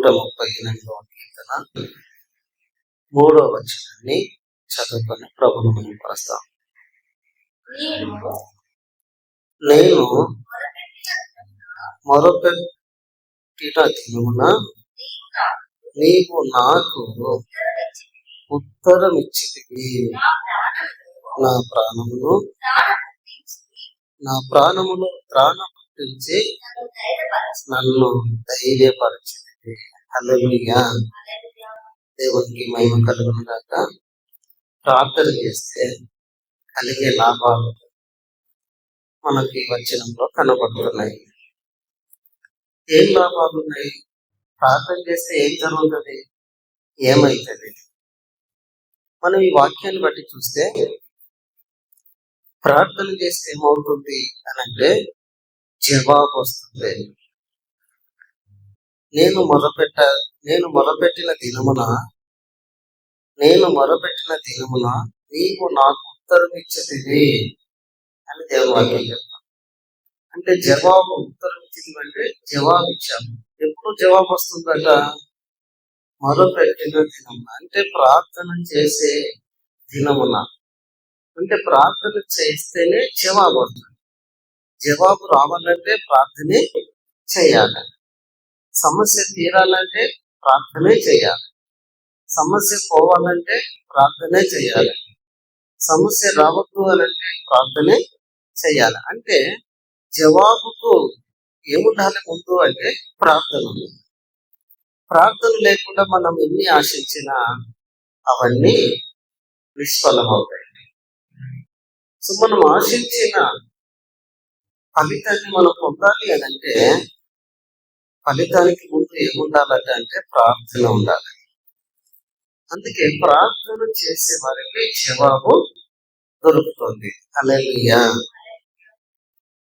138వ కీర్తన 3వ వచనాన్ని చదువుకొని ప్రభువును మహిమపరుస్తాం. నేను మొరపెట్టిన దినమున నీవు నాకు ఉత్తరమిచ్చితివి. నా ప్రాణమును త్రాణ పుట్టించి నన్ను ధైర్యపరిచితివి. హల్లెలూయా. దేవునికి మహిమ కలుగును గాక. ప్రార్థన చేస్తే కలిగే లాభాలు మనకి వచనంలో కనబడుతున్నాయి. ఏం లాభాలు ఉన్నాయి? ప్రార్థన చేస్తే ఏం జరుగుతుంది, ఏమైతుంది? మనం ఈ వాక్యాన్ని బట్టి చూస్తే ప్రార్థన చేస్తే ఏమవుతుంది అని అంటే జవాబు వస్తుంది. నేను మొరపెట్టిన దినమున నీవు నాకు ఉత్తరం ఇచ్చితివి అని దేవుని వాక్యం చెప్తాను. అంటే జవాబు, ఉత్తరం ఇచ్చింది అంటే జవాబు ఇచ్చాము. ఎప్పుడు జవాబు వస్తుందట? మొరపెట్టిన దినమున, అంటే ప్రార్థన చేసే దినమున. అంటే ప్రార్థన చేస్తేనే జవాబు వస్తుంది. జవాబు రావాలంటే ప్రార్థనే చేయాలి. సమస్య తీరాలంటే ప్రార్థనే చేయాలి. సమస్య పోవాలంటే ప్రార్థనే చేయాలి. సమస్య రావద్దు అనంటే ప్రార్థనే చేయాలి. అంటే జవాబుకు ఏముండాలి ముందు అంటే ప్రార్థన. ప్రార్థన లేకుండా మనం ఎన్ని ఆశించినా అవన్నీ నిష్ఫలమవుతాయి. సో మనం ఆశించిన ఫలితాన్ని మనం పొందాలి అనంటే ఫలితానికి ముందు ఏముండాలట అంటే ప్రార్థన ఉండాలి. అందుకే ప్రార్థన చేసే వారికి జవాబు దొరుకుతుంది. హల్లెలూయా.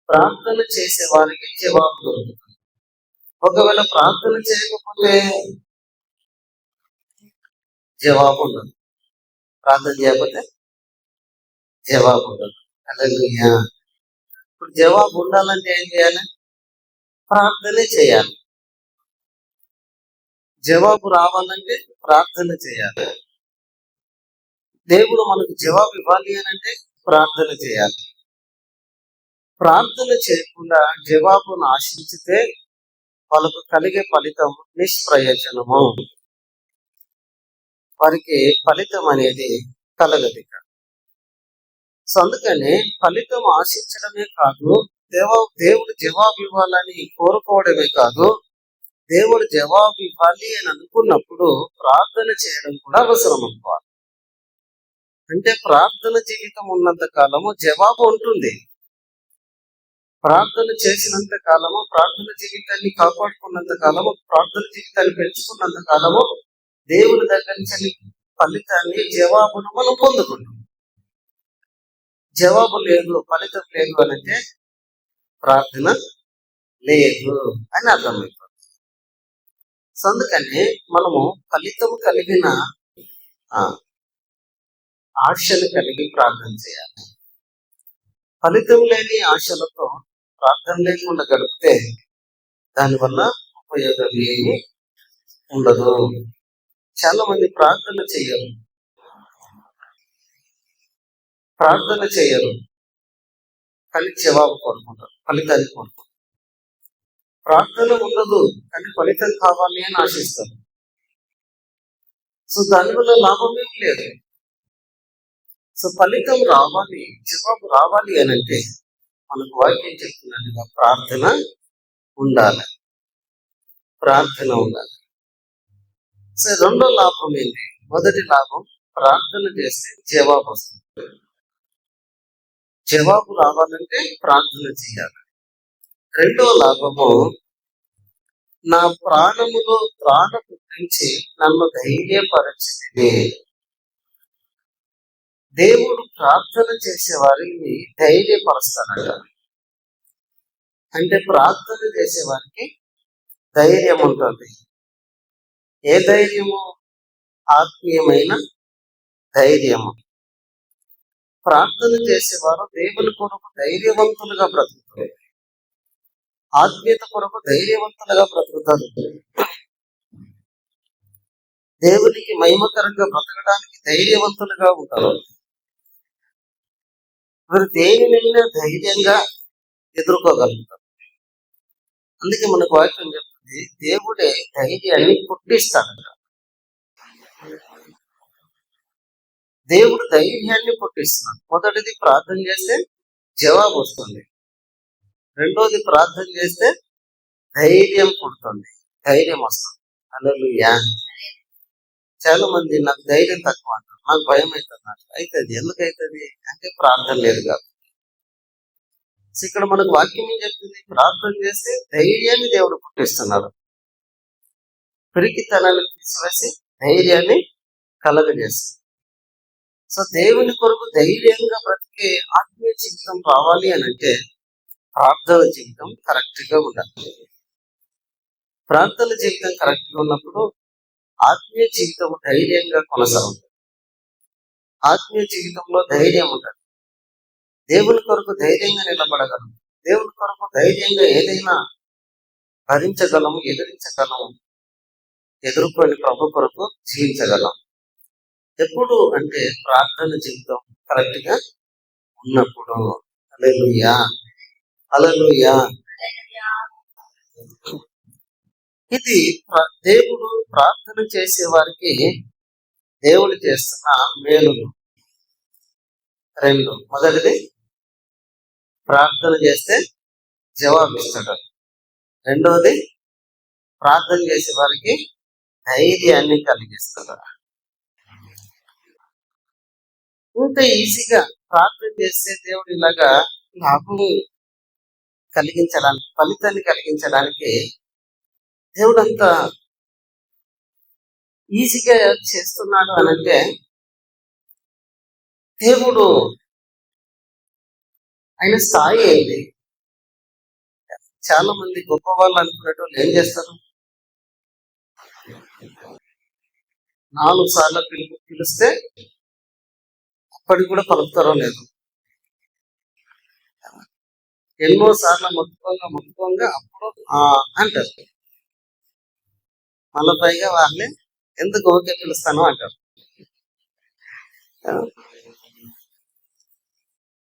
ప్రార్థన చేసే వారికి జవాబు దొరుకుతుంది. ఒకవేళ ప్రార్థన చేయకపోతే జవాబు ఉండదు. ప్రార్థన చేయకపోతే జవాబు ఉండదు. హల్లెలూయా. ఇప్పుడు జవాబు ఉండాలంటే ఏం చేయాలి? ప్రార్థనే చేయాలి. జవాబు రావాలంటే ప్రార్థన చేయాలి. దేవుడు మనకు జవాబు ఇవ్వాలి అని అంటే ప్రార్థన చేయాలి. ప్రార్థన చేయకుండా జవాబును ఆశించితే వాళ్ళకు కలిగే ఫలితం నిష్ప్రయోజనము. వారికి ఫలితం అనేది కలగదు. సో అందుకని ఫలితం ఆశించడమే కాదు, దేవుడు జవాబు ఇవ్వాలని కోరుకోవడమే కాదు, దేవుడు జవాబు ఇవ్వాలి అని అనుకున్నప్పుడు ప్రార్థన చేయడం కూడా అవసరం అనుకోవాలి. అంటే ప్రార్థన జీవితం ఉన్నంత కాలము జవాబు ఉంటుంది. ప్రార్థన చేసినంత కాలము, ప్రార్థన జీవితాన్ని కాపాడుకున్నంత కాలము, ప్రార్థన జీవితాన్ని పెంచుకున్నంత కాలము దేవుని దగ్గర నుంచి ఫలితాన్ని, జవాబును మనం పొందుకుంటాం. జవాబు లేదు, ఫలితం లేదు అని అంటే ప్రార్థన లేదు అని అర్థమైపోతుంది. సో అందుకని మనము ఫలితం కలిగిన ఆశలు కలిగి ప్రార్థన చేయాలి. ఫలితం లేని ఆశలతో ప్రార్థన లేకుండా గడిపితే దానివల్ల ఉపయోగం ఏమి ఉండదు. చాలా మంది ప్రార్థన చేయరు కానీ జవాబు కోరుకుంటారు, ఫలితాన్ని కోరుకుంటారు. ప్రార్థన ఉండదు కానీ ఫలితం కావాలి అని ఆశిస్తారు. సో దానివల్ల లాభం ఏమి లేదు. సో ఫలితం రావాలి, జవాబు రావాలి అని అంటే మనకు వాక్యం చెప్తున్నట్టుగా ప్రార్థన ఉండాలి. సో రెండో లాభం ఏంటి? మొదటి లాభం, ప్రార్థన చేస్తే జవాబు వస్తుంది. జవాబు రావాలంటే ప్రార్థన చేయాలి. రెండో లాభము, నా ప్రాణములో త్రాణ పుట్టించి నన్ను ధైర్యపరచితివి. దేవుడు ప్రార్థన చేసే వారిని ధైర్యపరుస్తాడట. అంటే ప్రార్థన చేసే వారికి ధైర్యం ఉంటుంది. ఏ ధైర్యము? ఆత్మీయమైన ధైర్యము. ప్రార్థన చేసేవారు దేవుని కొరకు ధైర్యవంతులుగా బ్రతుకుతారు, ఆత్మీయత కొరకు ధైర్యవంతులుగా బ్రతుకుతారు. దేవునికి మహిమకరంగా బ్రతకడానికి ధైర్యవంతులుగా ఉంటారు. వీరు దేనినైనా ధైర్యంగా ఎదుర్కోగలుగుతారు. అందుకే మనకు వాక్యం చెప్తుంది, దేవుడే ధైర్యాన్ని పుట్టిస్తాడట. దేవుడు ధైర్యాన్ని పుట్టిస్తున్నాడు. మొదటిది ప్రార్థన చేస్తే జవాబు వస్తుంది. రెండోది ప్రార్థన చేస్తే ధైర్యం పుడుతుంది, ధైర్యం వస్తుంది. హల్లెలూయా. చాలా మంది నాకు ధైర్యం తక్కువ అంటారు, నాకు భయం అవుతుంది. అవుతుంది. ఎందుకు అవుతుంది అంటే ప్రార్థన లేదు కాబట్టి. ఇక్కడ మనకు వాక్యం ఏం చెప్తుంది? ప్రార్థన చేస్తే ధైర్యాన్ని దేవుడు పుట్టిస్తున్నాడు. పిరికితనాన్ని తీసివేసి ధైర్యాన్ని కలగజేస్తుంది. సో దేవుని కొరకు ధైర్యంగా బ్రతికే ఆత్మీయ జీవితం రావాలి అని అంటే ప్రార్థన జీవితం కరెక్ట్ గా ఉండాలి. ప్రార్థన జీవితం కరెక్ట్ గా ఉన్నప్పుడు ఆత్మీయ జీవితం ధైర్యంగా కొనసాగుతుంది. ఆత్మీయ జీవితంలో ధైర్యం ఉంటుంది. దేవుని కొరకు ధైర్యంగా నిలబడగలము. దేవుని కొరకు ధైర్యంగా ఏదైనా భరించగలము, ఎదిరించగలము, ఎదుర్కొని ప్రభు కొరకు జీవించగలం. ఎప్పుడు అంటే ప్రార్థన జీవితం కరెక్ట్ గా ఉన్నప్పుడు. హల్లెలూయా, హల్లెలూయా. ఇది దేవుడు ప్రార్థన చేసే వారికి దేవుడు చేస్తున్న మేలులు. రెండు, మొదటిది ప్రార్థన చేస్తే జవాబిస్తాడు. రెండవది ప్రార్థన చేసే వారికి ధైర్యాన్ని కలిగిస్తాడు. ఇంత ఈజీగా ప్రార్థన చేస్తే దేవుడు ఇలాగా లాభం కలిగించడానికి, ఫలితాన్ని కలిగించడానికి దేవుడు అంత ఈజీగా చేస్తున్నాడు అని అంటే, దేవుడు ఆయన స్థాయి ఏంటి? చాలా మంది గొప్ప వాళ్ళు అనుకున్నట్టు వాళ్ళు ఏం చేస్తారు? 4 సార్లు పిలిస్తే అప్పటికి కూడా పలుకుతారో లేదు. ఎన్నో సార్లు మొత్తుకోంగా అప్పుడు అంటారు. మళ్ళీ పైగా వాళ్ళే ఎందుకు ఓకే పిలుస్తాను అంటారు.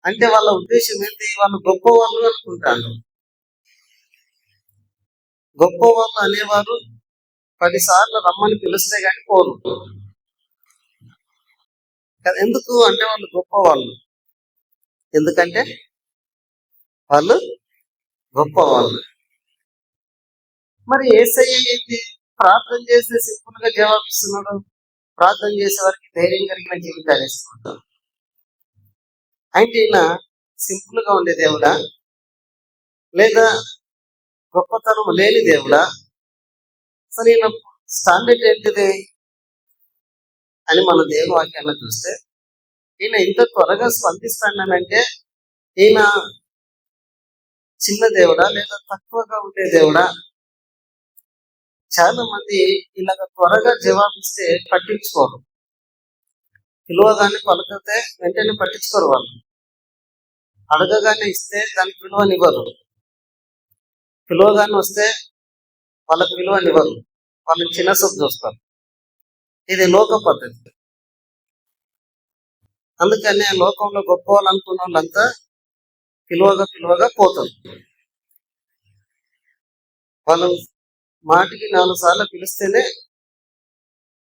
అంటే వాళ్ళ ఉద్దేశం ఏంటి? వాళ్ళు గొప్ప వాళ్ళు అనుకుంటారు. గొప్ప వాళ్ళు అనేవారు 10 సార్లు రమ్మని పిలిస్తే గాని పోరు. ఎందుకు అంటే వాళ్ళు గొప్ప వాళ్ళు. ఎందుకంటే వాళ్ళు గొప్ప వాళ్ళు. మరి యేసయ్య ఏంటి? ప్రార్థన చేస్తే సింపుల్ గా జవాబిస్తున్నాడు. ప్రార్థన చేసే వారికి ధైర్యం కలిగిన జీవితాన్ని ఇస్తున్నాడు. అంటే ఈయన సింపుల్ గా ఉండే దేవుడా, లేదా గొప్పతనం లేని దేవుడా? అసలు ఈయన స్టాండర్డ్ ఏంటిది అని మన దేవుని వాక్యాన్ని చూస్తే, ఈయన ఇంత త్వరగా స్పందిస్తానంటే ఈయన చిన్న దేవుడా లేదా తక్కువగా ఉండే దేవుడా? చాలా మంది ఇలాగ త్వరగా జవాబిస్తే పట్టించుకోరు. పిలువగానే పలికితే వెంటనే పట్టించుకోరు. వాళ్ళు అడగగానే ఇస్తే దానికి విలువనివ్వరు. పిలువగానే వస్తే వాళ్ళకి విలువనివ్వరు. వాళ్ళని చిన్న సొప్పు చూస్తారు. ఇది లోక పద్ధతి. అందుకని ఆ లోకంలో గొప్ప వాళ్ళు అనుకున్న వాళ్ళంతా పిలువగా పోతారు. వాళ్ళు మాటికి 4 సార్లు పిలిస్తేనే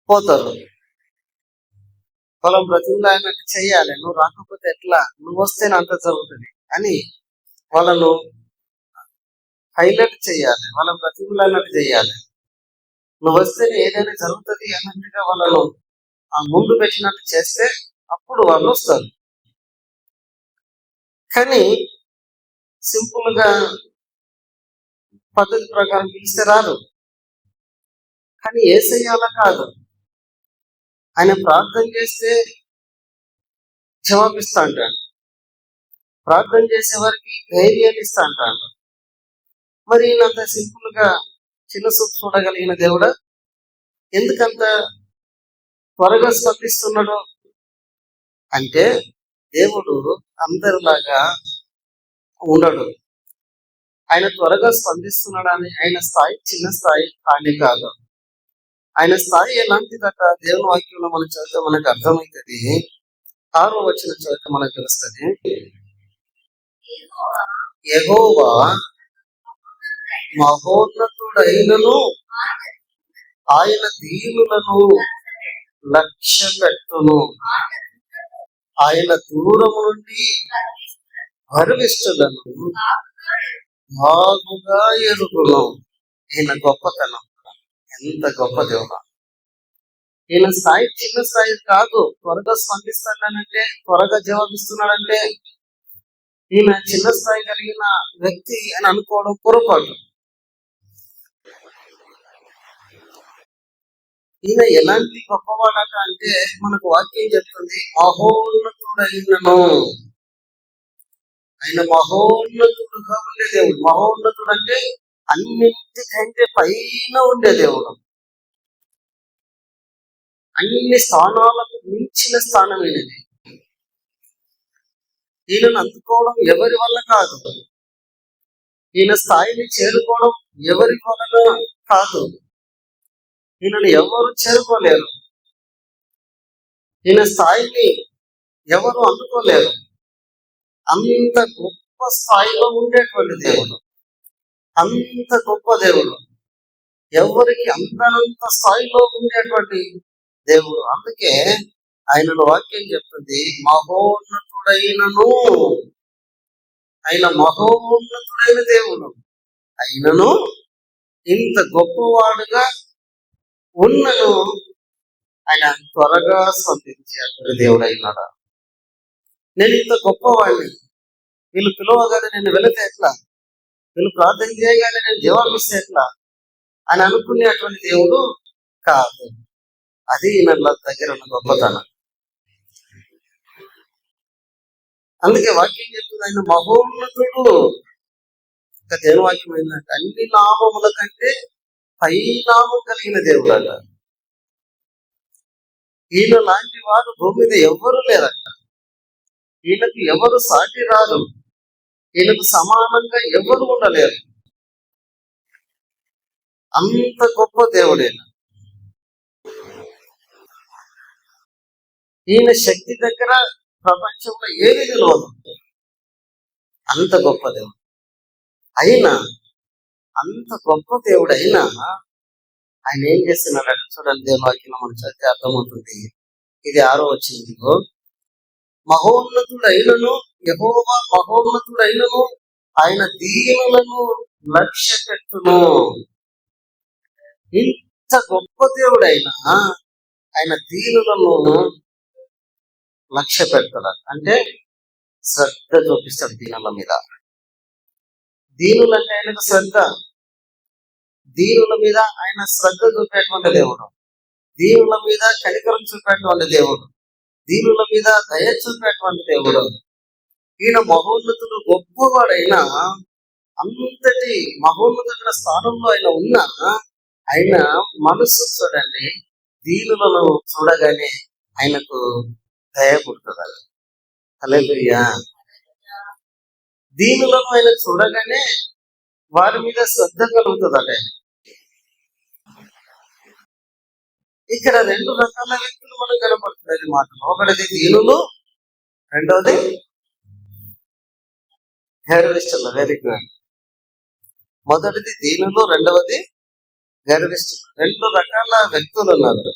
పోతారు. వాళ్ళని బ్రతిమలాడినట్టు చెయ్యాలి. నువ్వు రాకపోతే ఎట్లా, నువ్వు వస్తేనే అంత జరుగుతుంది అని వాళ్ళను హైలైట్ చేయాలి. వాళ్ళని బ్రతిమలాడినట్టు చేయాలి. నువ్వు వస్తేనే ఏదైనా జరుగుతుంది అన్నట్టుగా వాళ్ళను ఆ ముందు పెట్టినట్టు చేస్తే అప్పుడు వాళ్ళు వస్తారు. కానీ సింపుల్ గా పద్ధతి ప్రకారం పిలిస్తే రాదు. కానీ యేసయ్య అలా కాదు. ఆయన ప్రార్థన చేస్తే జవాబిస్తా అంటాడు. ప్రార్థన చేసే వారికి ధైర్యాన్ని ఇస్తా అంటాడు. మరి ఈయనంత సింపుల్ గా చిన్న చూపు చూడగలిగిన దేవుడా ఎందుకంత త్వరగా స్పందిస్తున్నాడు అంటే, దేవుడు అందరిలాగా ఉండడు. ఆయన త్వరగా స్పందిస్తున్నాడని ఆయన స్థాయి చిన్న స్థాయి కానీ కాదు. ఆయన స్థాయి ఎలాంటిదట దేవుని వాక్యంలో మనం చదివితే మనకు అర్థమవుతుంది. 6వ వచనం చదివితే మనకు తెలుస్తుంది. యెహోవా మహోన్నతుడైనను ఆయన దీనులను లక్ష్య పెట్టును. ఆయన దూరము నుండి గర్విష్ఠులను బాగుగా ఎరుగును. ఈయన గొప్పతనం ఎంత గొప్ప దేవుడు. ఈయన స్థాయి చిన్న స్థాయి కాదు. త్వరగా స్పందిస్తాడంటే, త్వరగా జవాబిస్తున్నాడంటే ఈయన చిన్న స్థాయి కలిగిన వ్యక్తి అని అనుకోవడం పొరపాటు. ఈయన ఎలాంటి గొప్పవాడట అంటే మనకు వాక్యం చెప్తుంది, మహోన్నతుడైనను. ఆయన మహోన్నతుడుగా ఉండే దేవుడు. మహోన్నతుడు అంటే అన్నింటికంటే పైన ఉండే దేవుడు. అన్ని స్థానాలకు మించిన స్థానమైనది. ఈయనను అందుకోవడం ఎవరి వల్ల కాదు. ఈయన స్థాయిని చేరుకోవడం ఎవరి వలన కాదు. ఈయనను ఎవరు చేరుకోలేరు. ఈయన స్థాయిని ఎవరు అందుకోలేరు. అంత గొప్ప స్థాయిలో ఉండేటువంటి దేవుడు, అంత గొప్ప దేవుడు, ఎవరికి అందనంత స్థాయిలో ఉండేటువంటి దేవుడు. అందుకే ఆయనను వాక్యం చెప్తుంది, మహోన్నతుడైనను. ఆయన మహోన్నతుడైన దేవుడు అయినను ఇంత గొప్పవాడుగా ఉన్నను ఆయన త్వరగా స్పందించేటువంటి దేవుడు అయినాడు. నేను ఇంత గొప్పవాడిని, వీళ్ళు పిలవగానే నేను వెళితే ఎట్లా, వీళ్ళు ప్రార్థన చేయగానే నేను జవాబిస్తే ఎట్లా అని అనుకునేటువంటి దేవుడు కాదు. అది ఈయన దగ్గర ఉన్న గొప్పతనం. అందుకే వాక్యం చెప్తుంది, ఆయన మహోన్నతుడు. ఇంకా దేవుని వాక్యం ఏంటంటే అన్ని నామముల కంటే పై నామం కలిగిన దేవుడు అట. ఈయన లాంటి వారు భూమి మీద ఎవ్వరూ లేరట. ఈయనకు ఎవరు సాటి రారు. ఈయనకు సమానంగా ఎవరు ఉండలేరు. అంత గొప్ప దేవుడైన ఈయన శక్తి దగ్గర ప్రపంచంలో ఏది నిలవదు. అంత గొప్ప దేవుడు అయినా, అంత గొప్ప దేవుడు అయినా ఆయన ఏం చేస్తున్నాడట చూడండి. దేవుని వాక్యం మనం చదివితే అర్థమవుతుంది. ఇది 6వ వచనంలో, మహోన్నతుడైనను యెహోవా మహోన్నతుడైనను ఆయన దీనులను లక్ష్య పెట్టును. ఇంత గొప్ప దేవుడైనా ఆయన దీనులను లక్ష్య పెడతాడు. అంటే శ్రద్ధ చూపిస్తాడు దీనుల మీద. దీనులంటే ఆయనకు శ్రద్ధ. దీనుల మీద ఆయన శ్రద్ధ చూపేటువంటి దేవుడు. దీనుల మీద కనికరం చూపేటువంటి దేవుడు. దీనుల మీద దయ చూపేటువంటి దేవుడు. ఈయన మహోన్నతుడు గొప్పవాడైనా, అంతటి మహోన్నతుల స్థానంలో ఆయన ఉన్నా ఆయన మనసు చూడండి, దీనులను చూడగానే ఆయనకు దయ పుడుతుంది. హల్లెలూయా. దీనులను ఆయన చూడగానే వారి మీద శ్రద్ధ కలుగుతుందట. ఇక్కడ 2 రకాల వ్యక్తులు మనకు కనపడుతుంది మాటలు. ఒకటిది దీనులు, రెండవది గర్విష్ఠులు. Very good. మొదటిది దీనులు, రెండవది గర్విష్ఠులు. 2 రకాల వ్యక్తులు ఉన్నారు.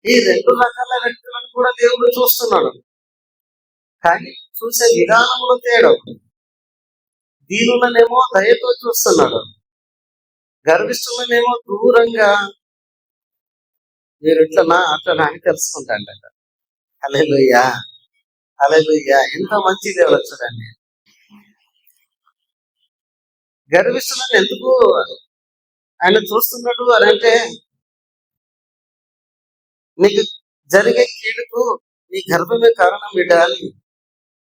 ఈ 2 రకాల వ్యక్తులను కూడా దేవుడు చూస్తున్నాడు. కానీ చూసే విధానంలో తేడా. దీనులనేమో దయతో చూస్తున్నాడు, గర్విష్ఠులనేమో దూరంగా మీరు ఇట్లనా అట్లనా అని తెలుసుకుంటాడట. హల్లెలూయా, హల్లెలూయా. ఎంత మంచి దేవుడు చూడండి. గర్విష్ఠులను ఎందుకు ఆయన చూస్తున్నాడు అని అంటే, నీకు జరిగే కీడుకు నీ గర్భమే కారణం బిడ్డ అని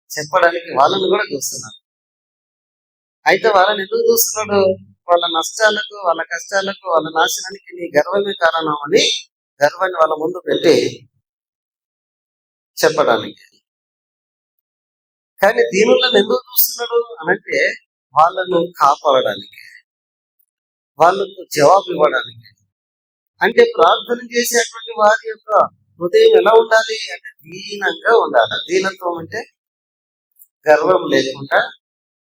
చెప్పడానికి వాళ్ళని కూడా చూస్తున్నాడు. అయితే వాళ్ళని ఎందుకు చూస్తున్నాడు? వాళ్ళ నష్టాలకు, వాళ్ళ కష్టాలకు, వాళ్ళ నాశనానికి నీ గర్వమే కారణం అని గర్వాన్ని వాళ్ళ ముందు పెట్టి చెప్పడానికి. కానీ దీనులను ఎందుకు చూస్తున్నాడు అనంటే వాళ్ళను కాపాడడానికి, వాళ్ళకు జవాబు ఇవ్వడానికి, అంటే ప్రార్థన చేసేటువంటి వారి యొక్క హృదయం ఎలా ఉండాలి అంటే దీనంగా ఉండాలి. దీనత్వం అంటే గర్వం లేకుండా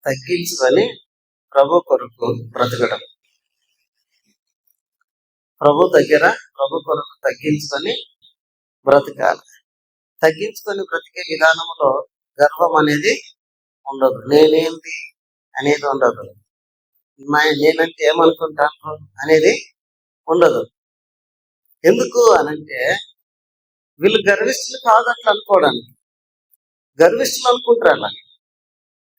తగ్గించుకొని ప్రభు కొరకు బ్రతకడం. ప్రభు కొరకు తగ్గించుకొని బ్రతకాలి. తగ్గించుకొని బ్రతికే విధానంలో గర్వం అనేది ఉండదు. నేనేంది అనేది ఉండదు. నేనంటే ఏమనుకుంటాను అనేది ఉండదు. ఎందుకు అనంటే వీళ్ళు గర్విష్ఠులు కాదు అట్లా అనుకోవడానికి. గర్విష్ఠులు అనుకుంటారు అలా.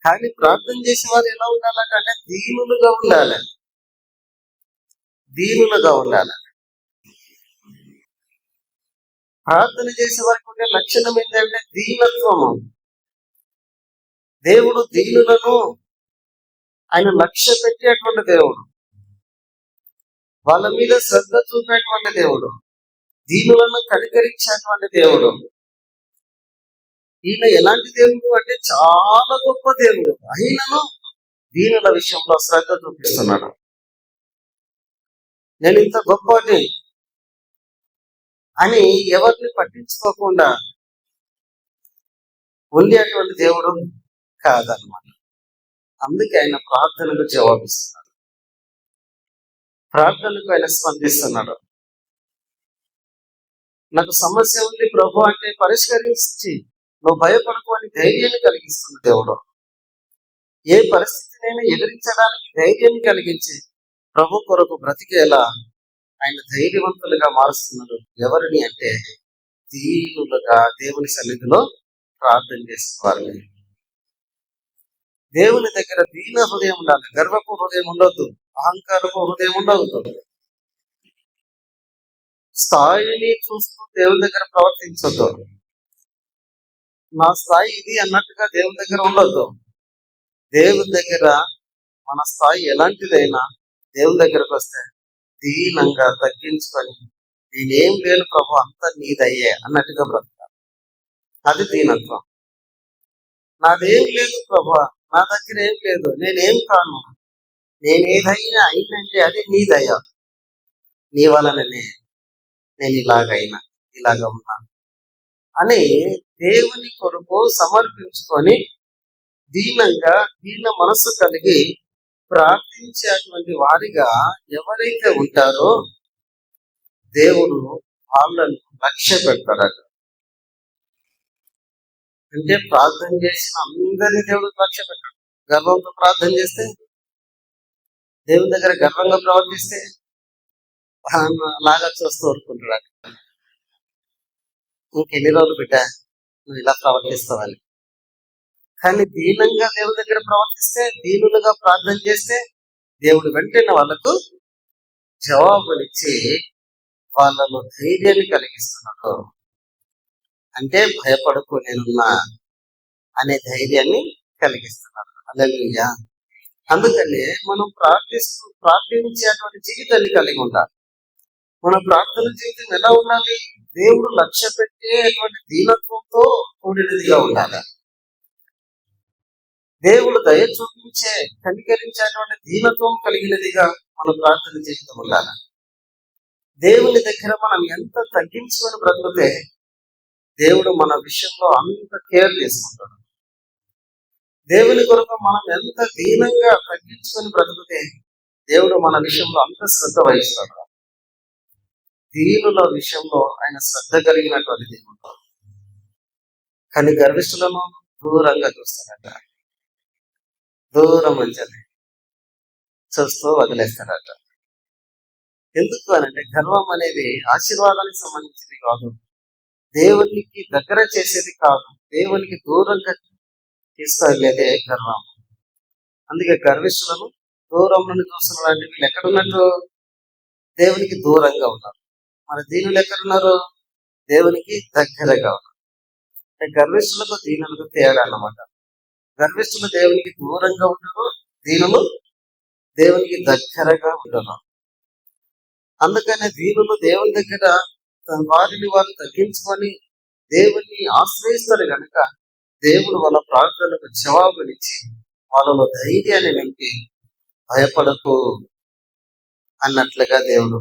కానీ ప్రార్థన చేసే వారు ఎలా ఉండాలంటే దీనులుగా ఉండాలి. ప్రార్థన చేసే వారికి ఉండే లక్షణం ఏంటంటే దీనత్వము. దేవుడు దీనులను ఆయన లక్ష్య పెట్టేటువంటి దేవుడు. వాళ్ళ మీద శ్రద్ధ చూపేటువంటి దేవుడు. దీనులను కనికరించేటువంటి దేవుడు. ఈయన ఎలాంటి దేవుడు అంటే చాలా గొప్ప దేవుడు. అయినను దీనుల విషయంలో శ్రద్ధ చూపిస్తున్నాడు. నేను ఇంత గొప్పని అని ఎవరిని పట్టించుకోకుండా ఉండేటువంటి దేవుడు కాదన్నమాట. అందుకే ఆయన ప్రార్థనకు జవాబిస్తున్నాడు. ప్రార్థనకు ఆయన స్పందిస్తున్నాడు. నాకు సమస్య ఉంది ప్రభు అంటే పరిష్కరించి నువ్వు భయపడకు అని ధైర్యాన్ని కలిగిస్తుంది దేవుడు. ఏ పరిస్థితినైనా ఎదిరించడానికి ధైర్యాన్ని కలిగించి ప్రభు కొరకు బ్రతికేలా ఆయన ధైర్యవంతులుగా మారుస్తున్నాడు. ఎవరిని అంటే దీనులుగా దేవుని సన్నిధిలో ప్రార్థన చేసుకోవాలి. దేవుని దగ్గర దీన హృదయం ఉండాలి. గర్వపు హృదయం ఉండొద్దు. అహంకారపు హృదయం ఉండవద్దు. స్థాయిని చూస్తూ దేవుని దగ్గర ప్రవర్తించొద్దు. నా స్థాయి ఇది అన్నట్టుగా దేవుని దగ్గర ఉండొద్దు. దేవుని దగ్గర మన స్థాయి ఎలాంటిదైనా దేవుని దగ్గరకు వస్తే దీనంగా తగ్గించుకొని నేనేం లేను ప్రభు అంతా నీదయ్యే అన్నట్టుగా బ్రతకాలి. అది దీనత్వం. నాదేం లేదు ప్రభు, నా దగ్గర ఏం లేదు, నేనేం కాను, నేనేదైనా అయినంటే అది నీ దయ, నీ వలననే నేను ఇలాగా ఉన్నాను అని దేవుని కొరకు సమర్పించుకొని దీనంగా దీన మనసు కలిగి ప్రార్థించేటువంటి వారిగా ఎవరైతే ఉంటారో దేవుడు వాళ్ళను లక్ష్య పెడతాడు. అంటే ప్రార్థన చేసిన అందరినీ దేవుడు లక్ష్య పెట్టాడు. గర్వంతో ప్రార్థన చేస్తే, దేవుని దగ్గర గర్వంగా ప్రవర్తిస్తే లాగా చూస్తూ ఊరుకుంటాడు. ఇంకెన్ని రోజులు బిడ్డ నువ్వు ఇలా ప్రవర్తిస్తావని. కానీ దీనంగా దేవుని దగ్గర ప్రవర్తిస్తే, దీనులుగా ప్రార్థన చేస్తే దేవుడు వెంటనే వాళ్ళకు జవాబునిచ్చి వాళ్ళను ధైర్యాన్ని కలిగిస్తున్నాడు. అంటే భయపడకు నేనున్నా అనే ధైర్యాన్ని కలిగిస్తున్నాడు. హల్లెలూయా. అందుకని మనం ప్రార్థించేటువంటి జీవితాన్ని కలిగి ఉండాలి. మన ప్రార్థన జీవితం ఎలా ఉండాలి? దేవుడు లక్ష్య పెట్టేటువంటి దీనత్వంతో కూడినదిగా ఉండాలి. దేవుడు దయ చూపించే కనికరించేటువంటి దీనత్వం కలిగినదిగా మన ప్రార్థన జీవితం ఉండాలి. దేవుని దగ్గర మనం ఎంత తగ్గించుకొని బ్రతికితే దేవుడు మన విషయంలో అంత కేర్ తీసుకుంటాడు. దేవుని కొరకు మనం ఎంత దీనంగా తగ్గించుకొని బ్రతికితే దేవుడు మన విషయంలో అంత శ్రద్ధ వహిస్తాడు. దీనుల విషయంలో ఆయన శ్రద్ధ కలిగినటువంటి దేవుడు. కానీ గర్విష్ఠులను దూరంగా చూస్తాడట. దూరం మంచిది చూస్తూ వదిలేస్తాడట. ఎందుకు అనంటే గర్వం అనేది ఆశీర్వాదానికి సంబంధించింది కాదు, దేవునికి దగ్గర చేసేది కాదు, దేవునికి దూరంగా తీసుకెళ్ళేదే గర్వం. అందుకే గర్విష్ఠులను దూరం నుండి చూస్తున్నారు. అంటే వీళ్ళు ఎక్కడున్నట్టు దేవునికి దూరంగా ఉన్నారు. మన దీనులు ఎక్కడున్నారు? దేవునికి దగ్గరగా ఉన్నారు. అంటే గర్విష్ఠులకు దీనులకు తేడా అన్నమాట. గర్విష్ఠులు దేవునికి దూరంగా ఉంటారు, దీనులు దేవునికి దగ్గరగా ఉంటారు. అందుకనే దీనులు దేవుని దగ్గర వారిని వారు తగ్గించుకొని దేవుణ్ణి ఆశ్రయిస్తారు కనుక దేవుడు వాళ్ళ ప్రార్థనలకు జవాబునిచ్చి వాళ్ళలో ధైర్యాన్ని నింపి భయపడకు అన్నట్లుగా దేవుడు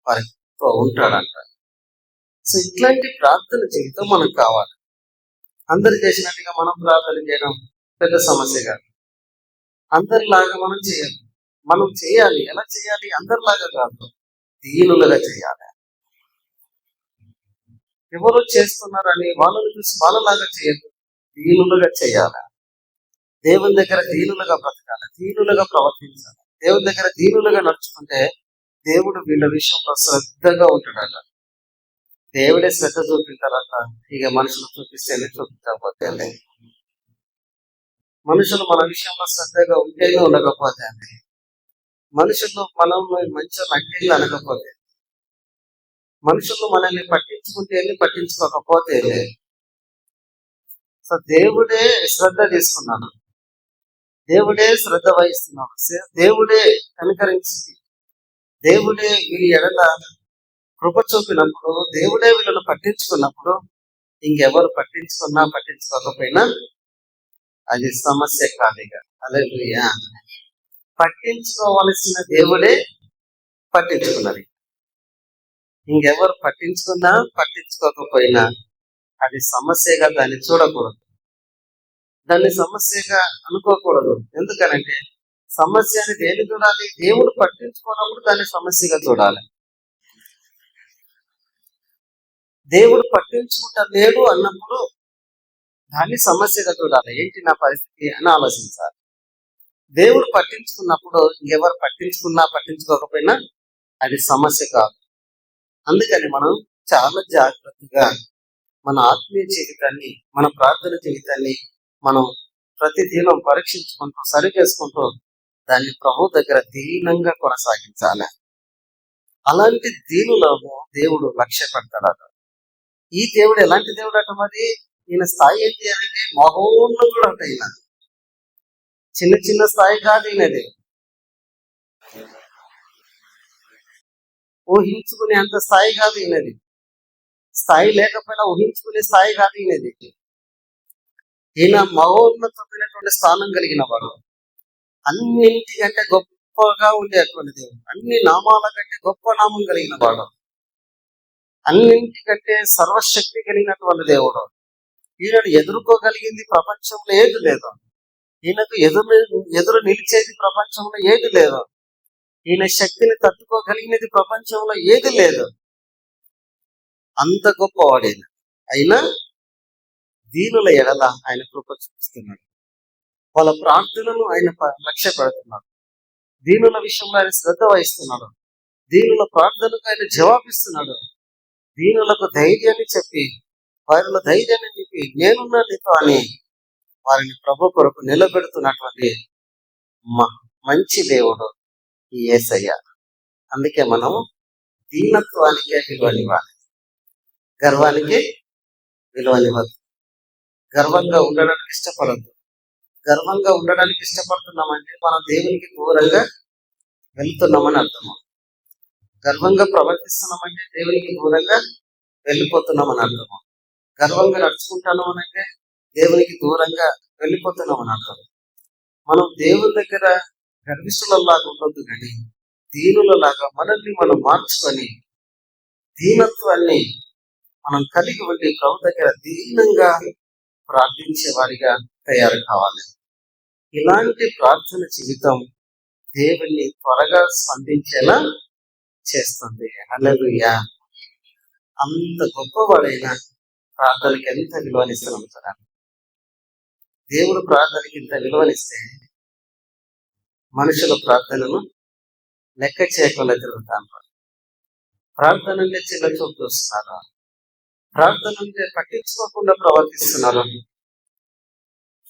వారికి మనతో ఉంటాడంట. సో ఇట్లాంటి ప్రార్థన జీవితం మనకు కావాలి. అందరు చేసినట్టుగా మనం ప్రార్థన చేయడం పెద్ద సమస్య కాదు. అందరిలాగా మనం చేయాలి. మనం చేయాలి. ఎలా చేయాలి? అందరిలాగా కాదు, దీనులుగా చేయాలి. ఎవరు చేస్తున్నారని వాళ్ళని చూసి వాళ్ళలాగా చేయదు, దీనులుగా చేయాలి. దేవుని దగ్గర దీనులుగా బ్రతకాలి, దీనులుగా ప్రవర్తించాలి. దేవుని దగ్గర దీనులుగా నడుచుకుంటే దేవుడు వీళ్ళ విషయంలో శ్రద్ధగా ఉంటాడట. దేవుడే శ్రద్ధ చూపిన తర్వాత ఇక మనుషులు చూపిస్తేనే, చూపించకపోతే మనుషులు మన విషయంలో శ్రద్ధగా ఉంటేనే, ఉండకపోతే మనుషులు మనం మంచిగా అంటే అనకపోతే, మనుషులు మనల్ని పట్టించుకుంటే పట్టించుకోకపోతే, సో దేవుడే శ్రద్ధ తీసుకున్నాడు, దేవుడే శ్రద్ధ వహిస్తున్నాడు, దేవుడే కనికరించి, దేవుడే వీరి ఎడల కృప చూపినప్పుడు, దేవుడే వీళ్ళను పట్టించుకున్నప్పుడు ఇంకెవరు పట్టించుకున్నా పట్టించుకోకపోయినా అది సమస్య కాదుగా. హల్లెలూయా. పట్టించుకోవలసిన దేవుడే పట్టించుకున్నది. ఇంకెవరు పట్టించుకున్నా పట్టించుకోకపోయినా అది సమస్యగా దాన్ని చూడకూడదు, దాన్ని సమస్యగా అనుకోకూడదు. ఎందుకనంటే సమస్య అని దేని చూడాలి? దేవుడు పట్టించుకున్నప్పుడు దాన్ని సమస్యగా చూడాలి. దేవుడు పట్టించుకుంటలేడు అన్నప్పుడు దాన్ని సమస్యగా చూడాలి. ఏంటి నా పరిస్థితి అని ఆలోచించాలి. దేవుడు పట్టించుకున్నప్పుడు ఇంకెవరు పట్టించుకున్నా పట్టించుకోకపోయినా అది సమస్య కాదు. అందుకని మనం చాలా జాగ్రత్తగా మన ఆత్మీయ జీవితాన్ని, మన ప్రార్థన జీవితాన్ని మనం ప్రతిదినం పరీక్షించుకుంటూ, సరి చేసుకుంటూ దాన్ని ప్రభు దగ్గర దీనంగా కొనసాగించాలి. అలాంటి దీనులను దేవుడు లక్ష్య పెడతాడట. ఈ దేవుడు ఎలాంటి దేవుడు అట? మరి ఈయన స్థాయి ఏంటి అంటే మహోన్నతుడు అంట. ఈయన చిన్న చిన్న స్థాయి కాదు ఈయనది. ఊహించుకునే అంత స్థాయి కాదు ఈయనది. స్థాయి లేకపోయినా ఊహించుకునే స్థాయి కాదు ఈయనది. ఈయన మహోన్నతమైనటువంటి స్థానం కలిగిన వాడు, అన్నింటికంటే గొప్పగా ఉండేటువంటి దేవుడు, అన్ని నామాల కంటే గొప్ప నామం కలిగిన వాడు, అన్నింటికంటే సర్వశక్తి కలిగినటువంటి దేవుడు. ఈయనను ఎదుర్కోగలిగింది ప్రపంచంలో ఏది లేదు, ఈయనకు ఎదురు నిలిచేది ప్రపంచంలో ఏది లేదు, ఈయన శక్తిని తట్టుకోగలిగినది ప్రపంచంలో ఏది లేదు. అంత గొప్పవాడైన అయినా దీనుల ఎడల ఆయన కృప చూపిస్తున్నాడు. వాళ్ళ ప్రార్థనను ఆయన లక్ష్య పెడుతున్నాడు. దీనుల విషయంలో ఆయన శ్రద్ధ వహిస్తున్నాడు. దీనుల ప్రార్థనకు ఆయన జవాబిస్తున్నాడు. దీనులకు ధైర్యాన్ని చెప్పి, వారిలో ధైర్యాన్ని నింపి, నేనున్నా నీతో అని వారిని ప్రభు కొరకు నిలబెడుతున్నటువంటి మంచి దేవుడు ఈ యేసయ్య. అందుకే మనం దీనత్వానికే విలువనివ్వాలి, గర్వానికి విలువనివ్వద్దు. గర్వంగా ఉండడానికి ఇష్టపడద్దు. గర్వంగా ఉండడానికి ఇష్టపడుతున్నామంటే మనం దేవునికి దూరంగా వెళ్తున్నామని అర్థము. గర్వంగా ప్రవర్తిస్తున్నామంటే దేవునికి దూరంగా వెళ్ళిపోతున్నామని అర్థము. గర్వంగా నడుచుకుంటాను అంటే దేవునికి దూరంగా వెళ్ళిపోతున్నామని అర్థం. మనం దేవుని దగ్గర గర్విష్ఠులలాగా ఉండొద్దు, కానీ దీనులలాగా మనల్ని మనం మార్చుకొని దీనత్వాన్ని మనం కలిగి ఉండి ప్రభు దగ్గర దీనంగా ప్రార్థించే వారిగా తయారు కావాలి. ఇలాంటి ప్రార్థన జీవితం దేవుణ్ణి త్వరగా స్పందించేలా చేస్తుంది. హల్లెలూయా. అంత గొప్పవాడైన ప్రార్థనకి ఎంత విలువనిస్తున్నాం కదా. దేవుడు ప్రార్థనకి ఇంత విలువనిస్తే మనుషుల ప్రార్థనను లెక్క చేయకుండా తిరుగుతాను. ప్రార్థన అంటే చిన్న చూపు చూస్తున్నారు, ప్రార్థన అంటే పట్టించుకోకుండా ప్రవర్తిస్తున్నారు.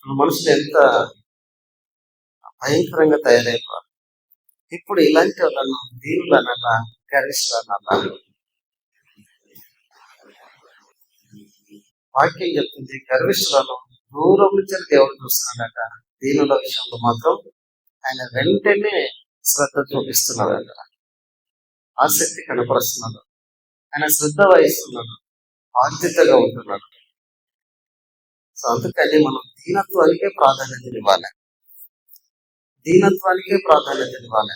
మనుషులు ఎంత భయంకరంగా తయారైపోయారు. ఇప్పుడు ఇలాంటి వాళ్ళను దీనులనల్లా, గరిష్ఠులనల్లా వాక్యం చెప్తుంది. గర్విష్ఠులను దూరం నుంచి దేవుడు చూస్తున్నాడట, దీనుల విషయంలో మాత్రం ఆయన వెంటనే శ్రద్ధ చూపిస్తున్నాడట, ఆసక్తి కనపరుస్తున్నాడు, ఆయన శ్రద్ధ వహిస్తున్నాడు, బాధ్యతగా ఉంటున్నాడు. సో అందుకని మనం దీనత్వానికే ప్రాధాన్యత ఇవ్వాలి, దీనత్వానికే ప్రాధాన్యత ఇవ్వాలి,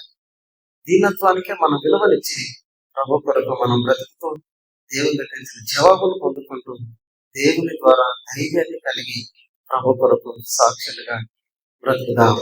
దీనత్వానికే మనం విలువనిచ్చి ప్రభు కొరకు మనం బ్రతుకుతూ దేవుని దగ్గర నుంచి జవాబులు పొందుకుంటూ దేవుని ద్వారా ధైర్యాన్ని కలిగి ప్రభు కొరకు సాక్షులుగా బ్రతుకుదాం.